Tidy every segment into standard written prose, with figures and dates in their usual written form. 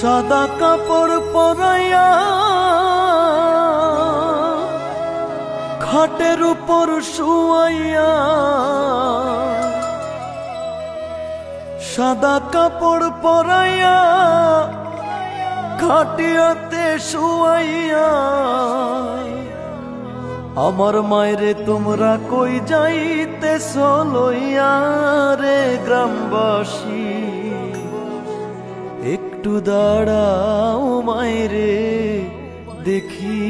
সাদা কাপড় পরাইয়া খাটের উপর শুয়াইয়া, সাদা কাপড় পরাইয়া খাটিয়াতে শুয়াইয়া, আমার মায়েরে তোমরা কই যাইতেছ লইয়া রে গ্রামবাসী, একটু দাঁড়াও মায়েরে দেখি।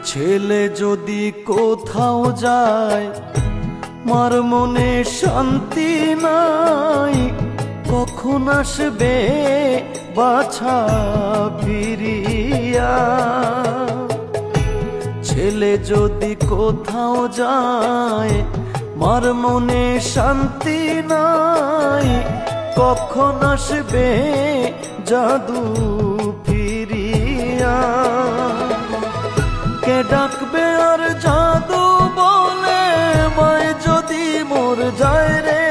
ছেলে যদি কোথাও যায় মার মনে শান্তি নাই, কখন আসবে বাছা ফিরিয়া। ছেলে যদি কোথাও যায় মার মনে শান্তি নাই, কখন আসবে জাদু ফিরিয়া। কে ডাকবে আর জাদু বলে মায় যদি মোর যায় রে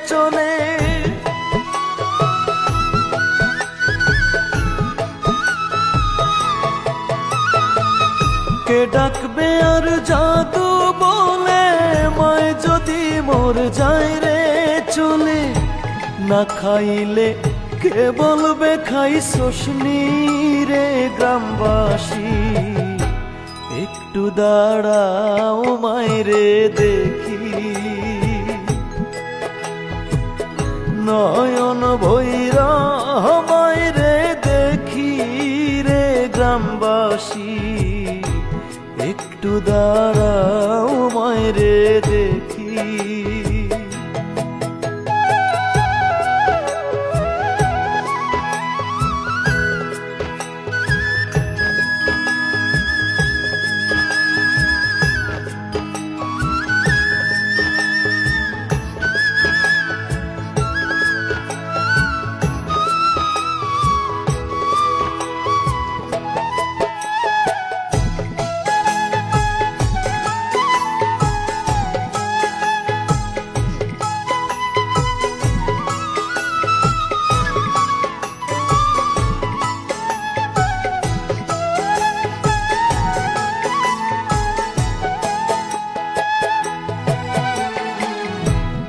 চলে। কে ডাকবে আর জাদু বলে মায় যদি মোর যায় রে চলে। না খাইলে কে বলবে খাইছস নি রে গ্রামবাসী, একটু দাঁড়াও মায়েরে দেখি। নয়ন ভৈরা মায়েরে দেখি রে গ্রামবাসী, একটু দাঁড়াও মায়েরে দেখি।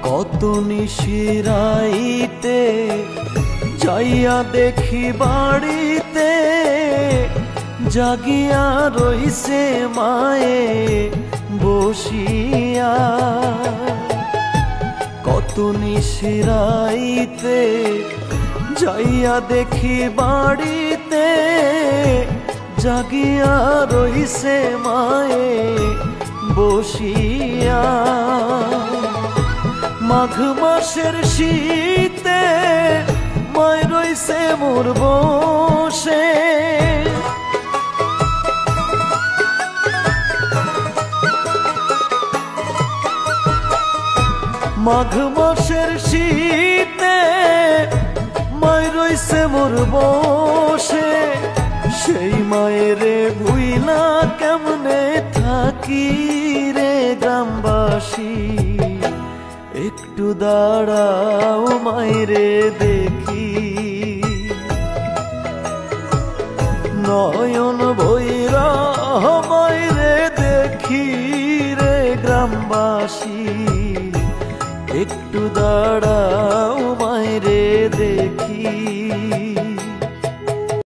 কত নিশিরাইতে যাইয়া দেখি বাড়িতে, জাগিয়া রইছে মায়ে বসিয়া। কত নিশিরাইতে যাইয়া দেখি বাড়িতে, জাগিয়া রইছে মায়ে বসিয়া। মাঘ মাসের শীতে মায় রইছে মোর বসে। মাঘ মাসের শীতে মায় রইছে মোর বসে। সেই মায়েরে ভুইলা কেমনে থাকি রে গ্রামবাসী, একটু দাঁড়াও মায়েরে দেখি। নয়ন ভৈরা মায়েরে দেখি রে গ্রামবাসী, একটু দাঁড়াও মায়েরে দেখি।